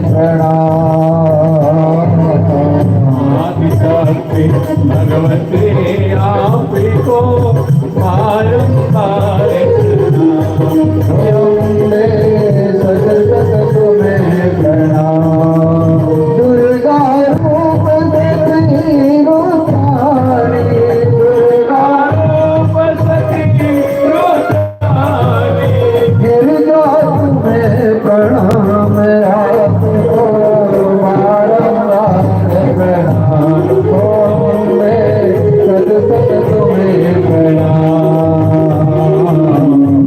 प्रणाम। आदिशक्ति भगवती आपको बारंबार अम्बे सजगत तुम्हें प्रणाम। दुर्गा रूप देवी रूपाणी, दुर्गा रूप सती रूपाणी, गिरजा तुम्हें प्रणाम आपको बारंबार प्रणाम। अम्बे सजगत तुम्हें प्रणाम।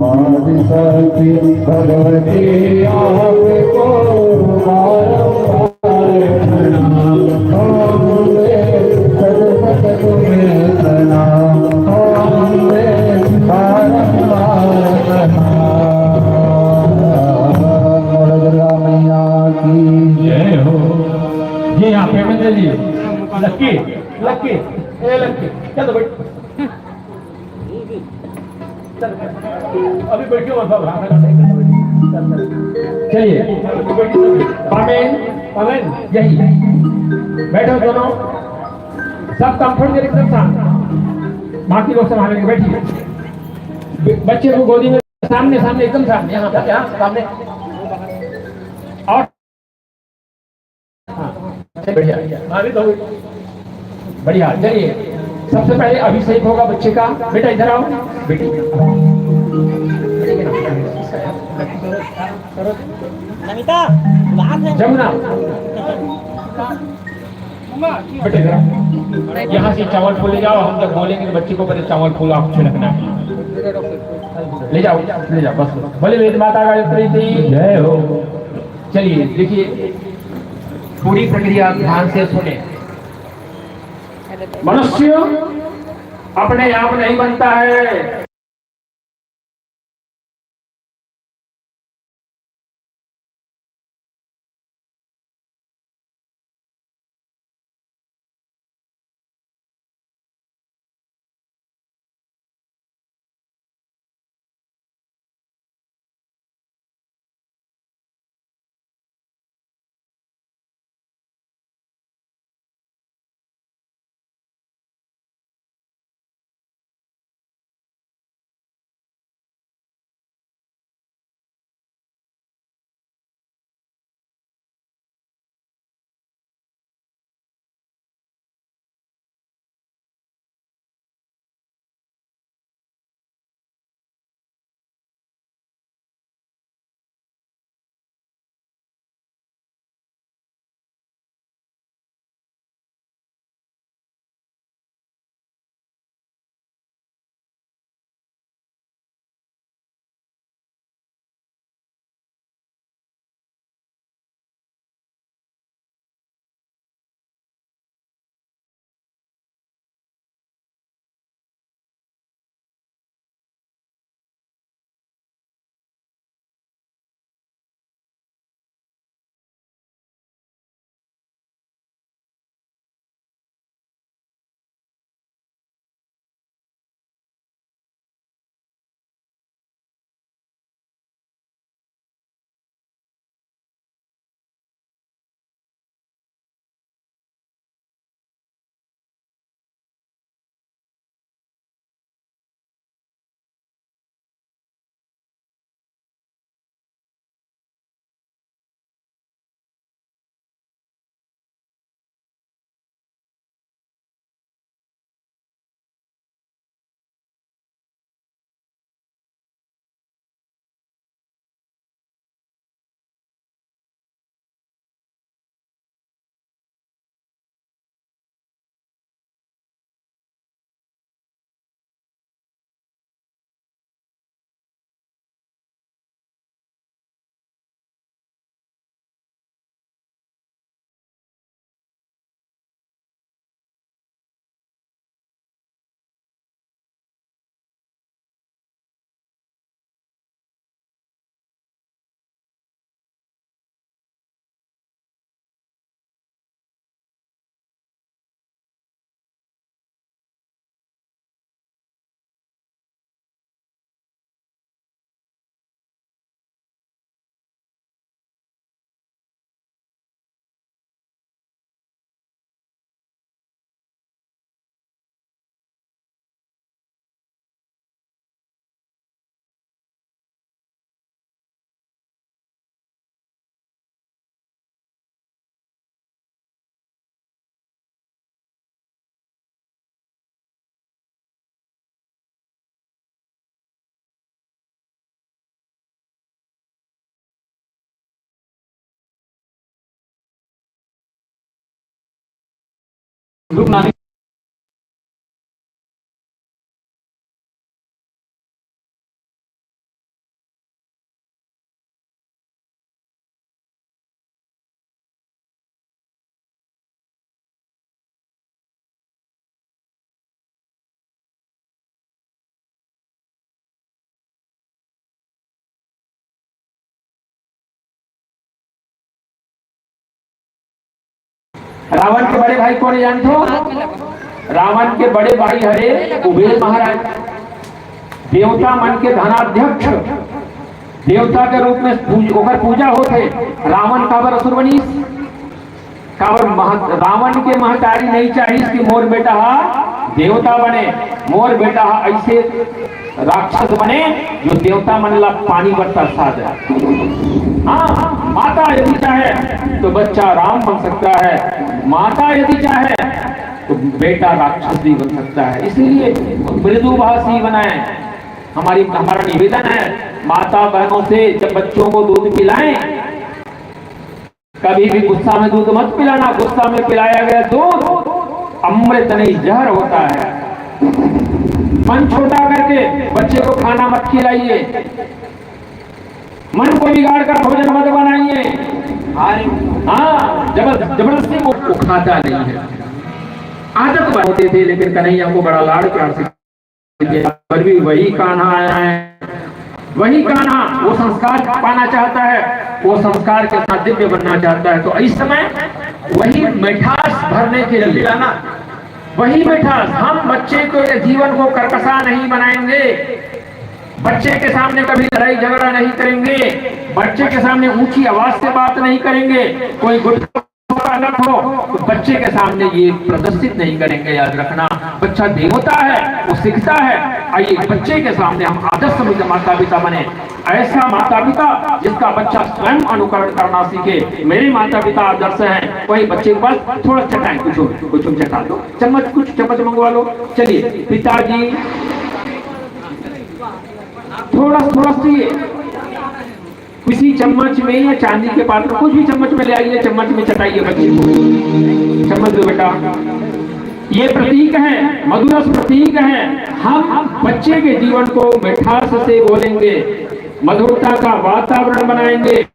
आदिशक्ति भगवती आपको बारंबार प्रणाम। अम्बे सजगत तुम्हें प्रणाम। अम्बे बारंबार प्रणाम। दुर्गा मैया की जय हो। जी हाँ पेमेंट जी। लक्की लक्की ए लक्की चलो बैठ, अभी बैठियो मत बाबा। चलिए पामेन पामेन यही बैठो दोनों, सब कंफर्ट के एकदम शांत, बाकी लोग संभालेंगे। बैठिए बच्चे को गोदी में, सामने सामने एकदम सामने, यहाँ पर यहाँ सामने। और हाँ बढ़िया अभी तो बढ़िया। चलिए सबसे पहले अभिषेक होगा बच्चे का। बेटा इधर आओ बेटी। नमिता जमुना बेटे इधर आओ। यहाँ से चावल फूल ले जाओ, हम जब बोलेंगे तो बच्चे को पहले चावल फूल आप छिड़कना है। ले जाओ बस। बोले वेद माता गायत्री की जय हो। चलिए देखिए पूरी प्रक्रिया ध्यान से सुने। मनुष्य अपने आप नहीं बनता है, ग्रुप नानी रावण के बड़े भाई कौन जानते हो? रावण के बड़े भाई हरे कुबेर महाराज, देवता मन के धनाध्यक्ष, देवता के रूप में पूजा होते। रावण काबर असुर बनी, काबर रावण के महतारी नहीं चाहिए कि मोर बेटा देवता बने, मोर बेटा ऐसे राक्षस बने जो देवता मन ला पानी बरसा साध। हाँ, माता यदि चाहे तो बच्चा राम बन सकता है, माता यदि चाहे तो बेटा राक्षस भी बन सकता है। इसीलिए मृदुभाषी बनाए। हमारा निवेदन है, माता बहनों से जब बच्चों को दूध पिलाएं, कभी भी गुस्सा में दूध मत पिलाना। गुस्सा में पिलाया गया दूध अमृत नहीं जहर होता है। मन छोटा करके बच्चे को खाना मत खिलाइए, मन को बिगाड़ कर भोजन मत बनाइए। हाँ, जबरदस्ती वो खाता नहीं है। आदत बनते थे, लेकिन कन्हैया को बड़ा लाड़ प्यार से पर भी वही कान्हा आया है, वही कान्हा वो संस्कार पाना चाहता है, वो संस्कार के साथ दिव्य बनना चाहता है। तो इस समय वही मिठास भरने के लिए लाना, वही मिठास। हम बच्चे को जीवन को कर्कशा नहीं बनाएंगे, बच्चे के सामने कभी लड़ाई झगड़ा नहीं करेंगे, बच्चे के सामने ऊंची आवाज से बात नहीं करेंगे, कोई गुस्सा अलग हो तो बच्चे के सामने ये प्रदर्शित नहीं करेंगे। याद रखना, बच्चा देवता है, वो सीखता है। आइए बच्चे के सामने हम आदर्श माता पिता बने, ऐसा माता पिता जिसका बच्चा स्वयं अनुकरण करना सीखे। मेरे माता पिता आदर्श हैं, वही बच्चे के पास थोड़ा चटाएं, कुछ चटा दो, चम्मच कुछ चम्मच मंगवा लो। चलिए पिताजी थोड़ा सी किसी चम्मच में या चांदी के पात्र कुछ भी चम्मच में ले आइए, चम्मच में चटाइए बच्चे को। चम्मच दो बेटा। ये प्रतीक है, मधुरस प्रतीक है। हम बच्चे के जीवन को मिठास से बोलेंगे, मधुरता का वातावरण बनाएंगे,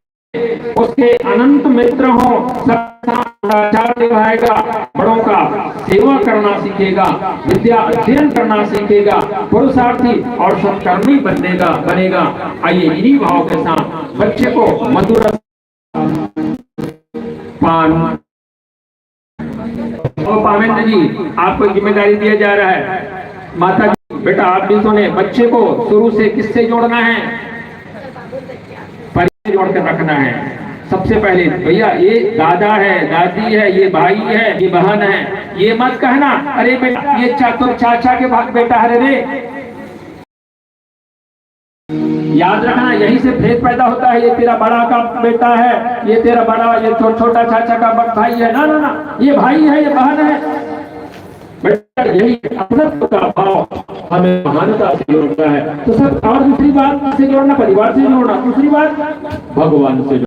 उसके अनंत मित्र हो, सदाचार निभाएगा, बड़ों का सेवा करना सीखेगा, विद्या अध्ययन करना सीखेगा, पुरुषार्थी और सत्कर्मी बनेगा। आइए इन्हीं भाव के साथ बच्चे को मधुर पान। और पावेंद्र जी, आपको जिम्मेदारी दिया जा रहा है। माता जी बेटा आप भी सुने, बच्चे को शुरू से किससे जोड़ना है? परिचय जोड़ कर रखना है। सबसे पहले भैया ये दादा है, दादी है, ये भाई है, ये बहन है। ये मत कहना अरे बेटा ये चाचा के भाग बेटा है रे। याद रखना, यही से भेद पैदा होता है। ये तेरा बड़ा का बेटा है, ये तेरा बड़ा, ये छोटा चाचा का भाई है। ना ना ना, ये भाई है, ये बहन है बेटा। यही अपनत्व का भाव हमें महानता से जोड़ता है। तो सर और दूसरी बात से जोड़ना, परिवार से जोड़ना, दूसरी बात भगवान से